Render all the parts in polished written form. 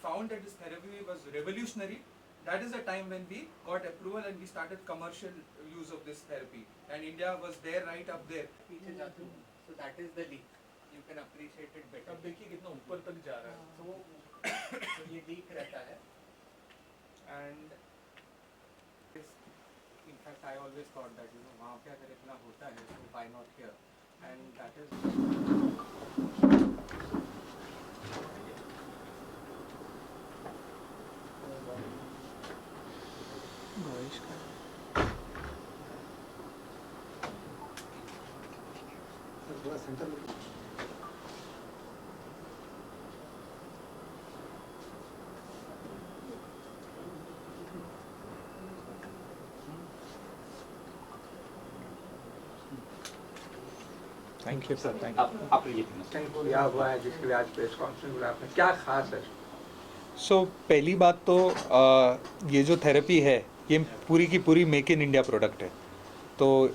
found that this therapy was revolutionary, that is the time when we got approval and we started commercial use of this therapy. And India was there, right up there. So that is the leak. You can appreciate it better. अब देखिए कितना ऊपर तक जा रहा है. तो ये लीक रहता है. And in fact I always thought that वहाँ पे अगर इतना होता है so why not here? And that is thank you sir. Thank आप ये क्या हुआ है जिसके लिए आज प्रेस कॉन्फ्रेंस बुलाया आपने, क्या खास है? सो पहली बात तो ये जो थेरेपी है ये पूरी की पूरी मेक इन इंडिया प्रोडक्ट है. तो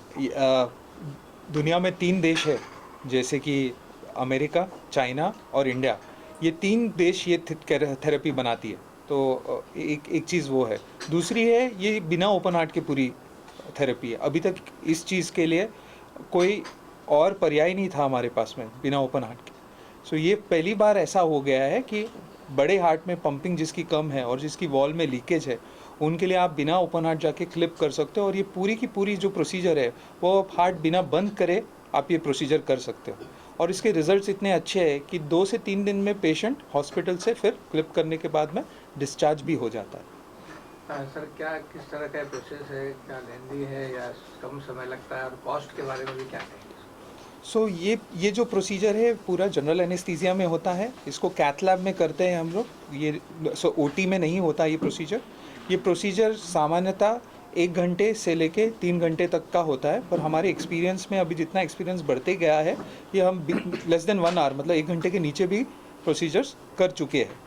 दुनिया में 3 देश है जैसे कि अमेरिका, चाइना और इंडिया. ये 3 देश ये थेरेपी बनाती है. तो एक चीज़ वो है. दूसरी है ये बिना ओपन हार्ट के पूरी थेरेपी है. अभी तक इस चीज़ के लिए कोई और पर्याय नहीं था हमारे पास में बिना ओपन हार्ट के. सो ये पहली बार ऐसा हो गया है कि बड़े हार्ट में पंपिंग जिसकी कम है और जिसकी वॉल में लीकेज है उनके लिए आप बिना ओपन हार्ट जाके क्लिप कर सकते हो. और ये पूरी की पूरी जो प्रोसीजर है वो हार्ट बिना बंद करे आप ये प्रोसीजर कर सकते हो. और इसके रिजल्ट्स इतने अच्छे हैं कि 2 से 3 दिन में पेशेंट हॉस्पिटल से फिर क्लिप करने के बाद में डिस्चार्ज भी हो जाता है. सर क्या किस तरह का प्रोसेस है, क्या लेंदी है या कम समय लगता है, और कॉस्ट के बारे में भी क्या कहेंगे? सो ये जो प्रोसीजर है पूरा जनरल एनेस्थीसिया में होता है. इसको कैथ लैब में करते हैं हम लोग. ये ओटी में नहीं होता ये प्रोसीजर. ये प्रोसीजर सामान्यतः 1 घंटे से लेके 3 घंटे तक का होता है. पर हमारे एक्सपीरियंस में अभी जितना एक्सपीरियंस बढ़ते गया है ये हम लेस देन 1 आवर मतलब 1 घंटे के नीचे भी प्रोसीजर्स कर चुके हैं.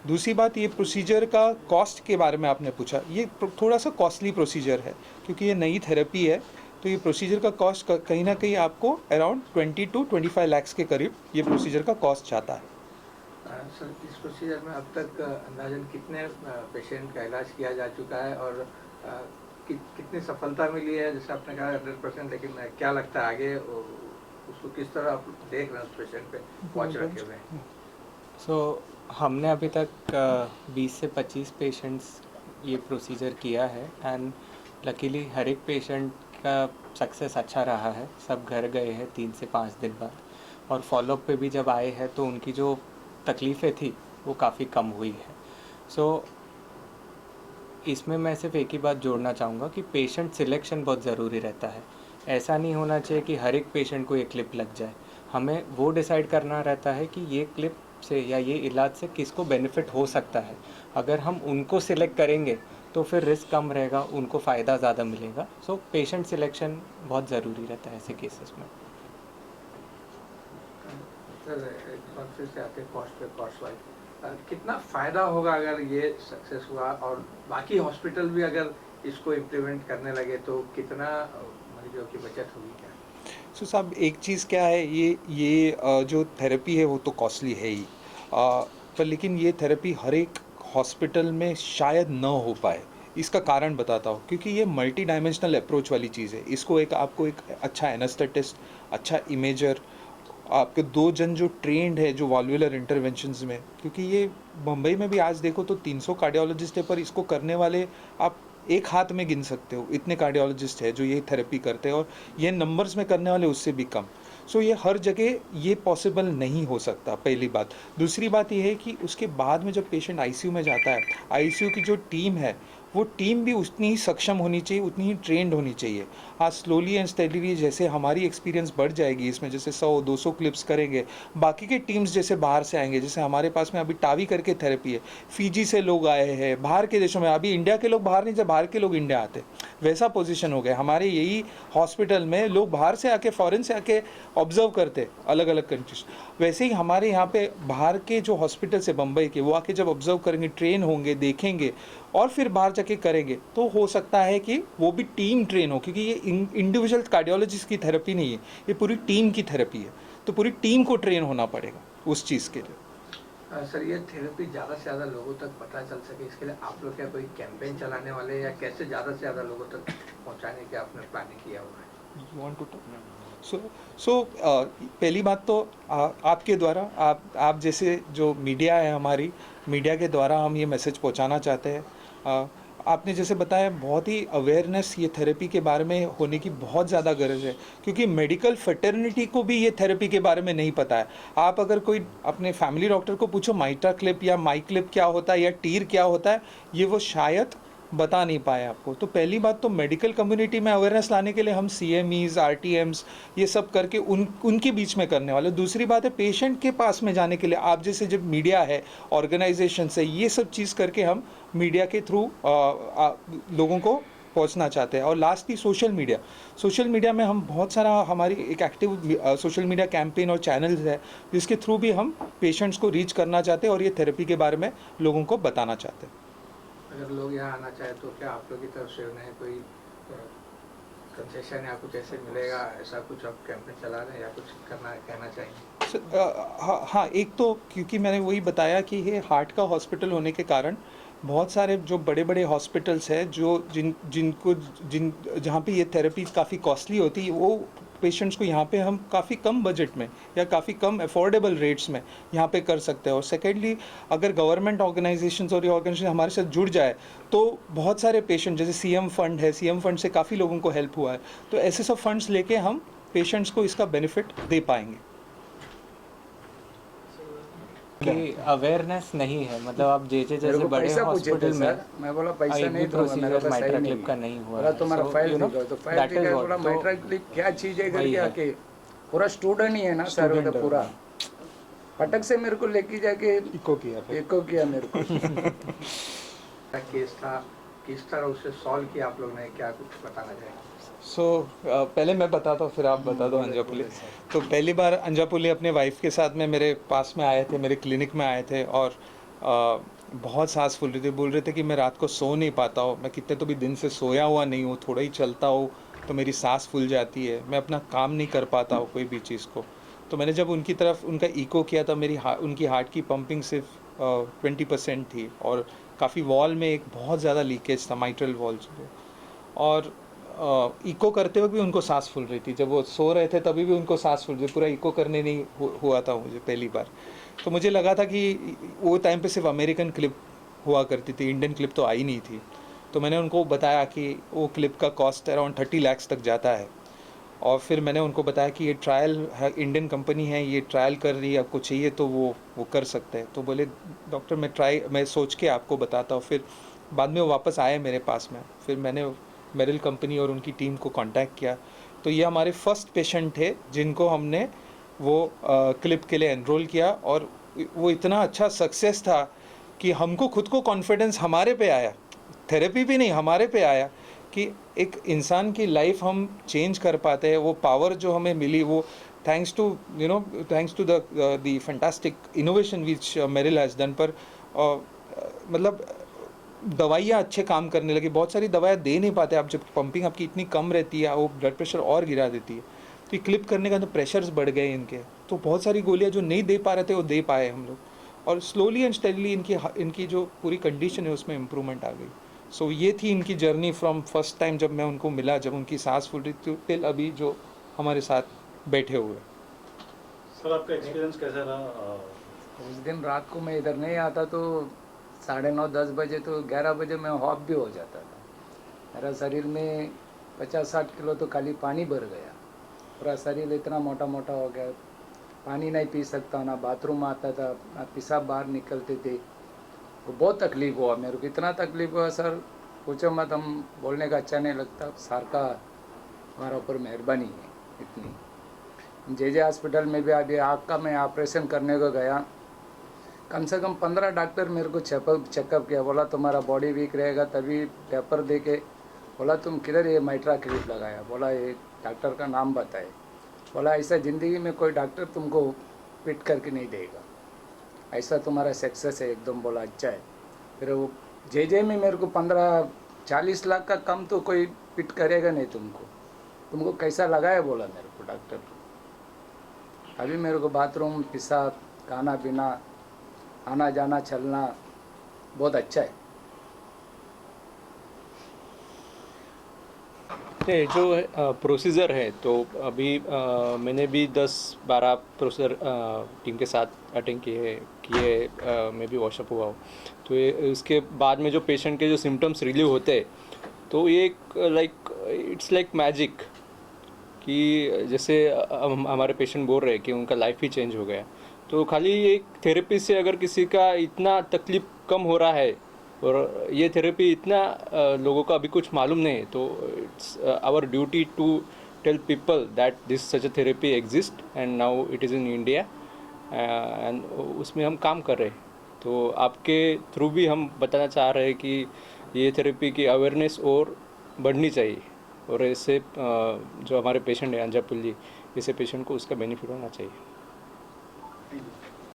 दूसरी बात ये प्रोसीजर का कॉस्ट के बारे में आपने पूछा. ये थोड़ा सा कॉस्टली प्रोसीजर है क्योंकि ये नई थेरेपी है. तो ये प्रोसीजर का कॉस्ट कहीं ना कहीं आपको अराउंड 20 to 25 लाख के करीब ये प्रोसीजर का कॉस्ट जाता है. सर इस प्रोसीजर में अब तक अंदाजन कितने पेशेंट का इलाज किया जा चुका है और कितनी सफलता मिली है? जैसे आपने कहा 100%, लेकिन क्या लगता है आगे उसको किस तरह आप देख रहे हैं उस पेशेंट पे वॉच रखे हुए हैं? सो हमने अभी तक 20 से 25 पेशेंट्स ये प्रोसीजर किया है. एंड लकीली हर एक पेशेंट का सक्सेस अच्छा रहा है. सब घर गए हैं 3 से 5 दिन बाद. और फॉलोअप पे भी जब आए हैं तो उनकी जो तकलीफ़ें थी वो काफ़ी कम हुई है. सो इसमें मैं सिर्फ एक ही बात जोड़ना चाहूँगा कि पेशेंट सिलेक्शन बहुत ज़रूरी रहता है. ऐसा नहीं होना चाहिए कि हर एक पेशेंट को ये क्लिप लग जाए. हमें वो डिसाइड करना रहता है कि ये क्लिप से या ये इलाज से किसको बेनिफिट हो सकता है. अगर हम उनको सिलेक्ट करेंगे तो फिर रिस्क कम रहेगा, उनको फ़ायदा ज़्यादा मिलेगा. सो पेशेंट सिलेक्शन बहुत ज़रूरी रहता है ऐसे केसेस में. सर से आते कॉस्ट वाइज कितना फ़ायदा होगा अगर ये सक्सेस हुआ और बाकी हॉस्पिटल भी अगर इसको इम्प्लीमेंट करने लगे तो कितना मरीजों की बचत होगी? क्या सो साहब एक चीज़ क्या है ये जो थेरेपी है वो तो कॉस्टली है ही. पर लेकिन ये थेरेपी हर एक हॉस्पिटल में शायद न हो पाए. इसका कारण बताता हूँ. क्योंकि ये मल्टी डायमेंशनल अप्रोच वाली चीज़ है. इसको आपको एक अच्छा एनेस्थेटिस्ट, अच्छा इमेजर, आपके 2 जन जो ट्रेंड है जो वाल्वुलर इंटरवेंशंस में. क्योंकि ये मुंबई में भी आज देखो तो 300 कार्डियोलॉजिस्ट है पर इसको करने वाले आप एक हाथ में गिन सकते हो. इतने कार्डियोलॉजिस्ट है जो ये थेरेपी करते हैं और ये नंबर्स में करने वाले उससे भी कम. सो ये हर जगह ये पॉसिबल नहीं हो सकता, पहली बात. दूसरी बात ये है कि उसके बाद में जब पेशेंट आईसीयू में जाता है, आईसीयू की जो टीम है वो टीम भी उतनी ही सक्षम होनी चाहिए, उतनी ही ट्रेंड होनी चाहिए. आज स्लोली एंड स्टेडीली जैसे हमारी एक्सपीरियंस बढ़ जाएगी इसमें, जैसे 100-200 क्लिप्स करेंगे, बाकी के टीम्स जैसे बाहर से आएंगे. जैसे हमारे पास में अभी टावी करके थेरेपी है, फिजी से लोग आए हैं, बाहर के देशों में. अभी इंडिया के लोग बाहर नहीं, जब बाहर के लोग इंडिया आते, वैसा पोजीशन हो गया. हमारे यही हॉस्पिटल में लोग बाहर से आके, फॉरेन से आके ऑब्जर्व करते अलग अलग कंट्रीज. वैसे ही हमारे यहाँ पे बाहर के जो हॉस्पिटल से बम्बई के, वो आके जब ऑब्जर्व करेंगे, ट्रेन होंगे, देखेंगे और फिर बाहर जाके करेंगे, तो हो सकता है कि वो भी टीम ट्रेन हो. क्योंकि ये इंडिविजुअल कार्डियोलॉजिस्ट की थेरेपी नहीं है, ये पूरी टीम की थेरेपी है. तो पूरी टीम को ट्रेन होना पड़ेगा उस चीज़ के लिए. सर ये थेरेपी ज़्यादा से ज़्यादा लोगों तक पता चल सके इसके लिए आप लोग क्या कोई कैंपेन चलाने वाले हैं या कैसे ज़्यादा से ज़्यादा लोगों तक पहुंचाने का आपने प्लानिंग किया हुआ है? You want to talk? सो पहली बात तो आपके द्वारा आप जैसे जो मीडिया है हमारी मीडिया के द्वारा हम ये मैसेज पहुंचाना चाहते हैं। आपने जैसे बताया बहुत ही अवेयरनेस ये थेरेपी के बारे में होने की बहुत ज़्यादा गरज है क्योंकि मेडिकल फैटर्निटी को भी ये थेरेपी के बारे में नहीं पता है। आप अगर कोई अपने फैमिली डॉक्टर को पूछो माइट्रा क्लिप या माई क्लिप क्या होता है या टीर क्या होता है ये वो शायद बता नहीं पाए आपको। तो पहली बात तो मेडिकल कम्युनिटी में अवेयरनेस लाने के लिए हम CMEs RTMs ये सब करके उनके बीच में करने वाले। दूसरी बात है पेशेंट के पास में जाने के लिए आप जैसे जब मीडिया है ऑर्गेनाइजेशन से ये सब चीज़ करके हम मीडिया के थ्रू लोगों को पहुंचना चाहते हैं। और लास्टली सोशल मीडिया में हम बहुत सारा हमारी एक एक्टिव सोशल मीडिया कैंपेन और चैनल्स है जिसके थ्रू भी हम पेशेंट्स को रीच करना चाहते हैं और ये थेरेपी के बारे में लोगों को बताना चाहते हैं। अगर लोग यहाँ आना चाहे तो क्या आप लोग की तरफ से उन्हें कोई कंसेशन या कुछ ऐसे मिलेगा, ऐसा कुछ आप कैंपेन चला रहे हैं या कुछ कहना चाहिए? हाँ एक तो क्योंकि मैंने वही बताया कि ये हार्ट का हॉस्पिटल होने के कारण बहुत सारे जो बड़े बड़े हॉस्पिटल्स हैं जो जहाँ पे ये थेरेपी काफ़ी कॉस्टली होती है वो पेशेंट्स को यहाँ पे हम काफ़ी कम बजट में या काफ़ी कम अफोर्डेबल रेट्स में यहाँ पे कर सकते हैं। और सेकेंडली अगर गवर्नमेंट ऑर्गेनाइजेशंस और ये ऑर्गेनाइजेशन हमारे साथ जुड़ जाए तो बहुत सारे पेशेंट जैसे CM फंड है CM फंड से काफ़ी लोगों को हेल्प हुआ है तो ऐसे सब फंड्स लेके हम पेशेंट्स को इसका बेनिफिट दे पाएंगे। कि अवेयरनेस नहीं है मतलब आप जैसे मेरे को बड़े पैसा पूछे हॉस्पिटल थे में सर, मैं बोला पैसा नहीं तो मेरे प्रोसीजर पास माइट्रा सही क्लिप नहीं का है। नहीं हुआ बोला है। तुम्हारा So, फाइल you know, दिखाओ तो फाइल that is दिखाया, what. बोला तो माइट्रा क्लिप क्या चीज है वही करके है। आके पूरा स्टूडेंट ही है ना सर वो तो Student पूरा फटक से मेरे को लेके जाके इको किया फिर। एको किया मेरे को। क्या केस था, किस तरह उसे सॉल्व किया आप लोग ने, क्या कुछ बताना चाहेंगे? पहले मैं बताता हूँ फिर आप बता दो अंजापुली। तो पहली बार अंजापुली अपने वाइफ के साथ में मेरे पास में आए थे, मेरे क्लिनिक में आए थे और बहुत सांस फूल रही थी। बोल रहे थे कि मैं रात को सो नहीं पाता हूँ, मैं कितने तो भी दिन से सोया हुआ नहीं हूँ, थोड़ा ही चलता हूँ तो मेरी सांस फूल जाती है, मैं अपना काम नहीं कर पाता हूँ कोई भी चीज़ को। तो मैंने जब उनकी तरफ उनका इको किया था उनकी हार्ट की पंपिंग सिर्फ 20% थी और काफ़ी वॉल में एक बहुत ज़्यादा लीकेज था माइट्रल वॉल्स में। और इको करते वक्त भी उनको सांस फूल रही थी, जब वो सो रहे थे तभी भी उनको सांस फूल रही थी, पूरा इको करने नहीं हुआ था मुझे पहली बार। तो मुझे लगा था कि वो टाइम पे सिर्फ अमेरिकन क्लिप हुआ करती थी, इंडियन क्लिप तो आई नहीं थी। तो मैंने उनको बताया कि वो क्लिप का कॉस्ट अराउंड 30 लाख तक जाता है और फिर मैंने उनको बताया कि ये ट्रायल है, इंडियन कंपनी है, ये ट्रायल कर रही है, आपको चाहिए तो वो कर सकते हैं। तो बोले डॉक्टर मैं सोच के आपको बताता हूँ। फिर बाद में वो वापस आए मेरे पास में, फिर मैंने मेरिल कंपनी और उनकी टीम को कांटेक्ट किया। तो ये हमारे फर्स्ट पेशेंट थे जिनको हमने वो क्लिप के लिए एनरोल किया और वो इतना अच्छा सक्सेस था कि हमको खुद को कॉन्फिडेंस हमारे पे आया, थेरेपी भी नहीं हमारे पे आया कि एक इंसान की लाइफ हम चेंज कर पाते हैं। वो पावर जो हमें मिली वो thanks to the fantastic innovation which Meril has done. पर मतलब दवाइयाँ अच्छे काम करने लगी, बहुत सारी दवाइयाँ दे नहीं पाते आप, जब पंपिंग आपकी इतनी कम रहती है वो ब्लड प्रेशर और गिरा देती है। तो ये क्लिप करने का तो प्रेशर्स बढ़ गए इनके, तो बहुत सारी गोलियाँ जो नहीं दे पा रहे थे वो दे पाए हम लोग और स्लोली एंड स्टेडली इनकी जो पूरी कंडीशन है उसमें इम्प्रूवमेंट आ गई। सो ये थी इनकी जर्नी फ्रॉम फर्स्ट टाइम जब मैं उनको मिला, जब उनकी सांस फूल रही थी, टिल अभी जो हमारे साथ बैठे हुए। सर आपका एक्सपीरियंस कैसा रहा? उस दिन रात को मैं इधर नहीं आता तो 9:30-10 बजे तो 11 बजे मैं हॉप भी हो जाता था। मेरा शरीर में 50-60 किलो तो खाली पानी भर गया, पूरा शरीर इतना मोटा मोटा हो गया, पानी नहीं पी सकता, ना बाथरूम आता था, ना पेशाब बाहर निकलते थे। वो बहुत तकलीफ हुआ मेरे को, इतना तकलीफ हुआ सर पूछो मत, हम बोलने का अच्छा नहीं लगता। सर का हमारा ऊपर मेहरबानी है इतनी। जे हॉस्पिटल में भी अभी आँख का मैं ऑपरेशन करने को गया, कम से कम 15 डॉक्टर मेरे को चेकअप किया। बोला तुम्हारा बॉडी वीक रहेगा, तभी पेपर दे के बोला तुम किधर ये माइट्रा क्लिप लगाया, बोला ये डॉक्टर का नाम बताए। बोला ऐसा ज़िंदगी में कोई डॉक्टर तुमको पिट करके नहीं देगा, ऐसा तुम्हारा सक्सेस है एकदम। बोला अच्छा है। फिर वो जे में मेरे को 15-40 लाख का कम तो कोई पिट करेगा नहीं तुमको कैसा लगा है बोला मेरे को डॉक्टर। अभी मेरे को बाथरूम, पेशाब, खाना पीना आना जाना चलना बहुत अच्छा है। ये जो प्रोसीजर है तो अभी मैंने भी 10-12 प्रोसीजर टीम के साथ अटेंड किए मैं भी वॉशअप हुआ हूँ। तो ये इसके बाद में जो पेशेंट के जो सिम्टम्स रिलीव होते हैं तो ये इट्स लाइक मैजिक कि जैसे हमारे पेशेंट बोल रहे हैं कि उनका लाइफ ही चेंज हो गया। तो खाली एक थेरेपी से अगर किसी का इतना तकलीफ कम हो रहा है और ये थेरेपी इतना लोगों को अभी कुछ मालूम नहीं है तो it's our duty to tell people that this such a therapy exist and now it is in India and उसमें हम काम कर रहे हैं। तो आपके थ्रू भी हम बताना चाह रहे हैं कि ये थेरेपी की अवेयरनेस और बढ़नी चाहिए और ऐसे जो हमारे पेशेंट हैं अंजापुल्ली, ऐसे पेशेंट को उसका बेनिफिट होना चाहिए।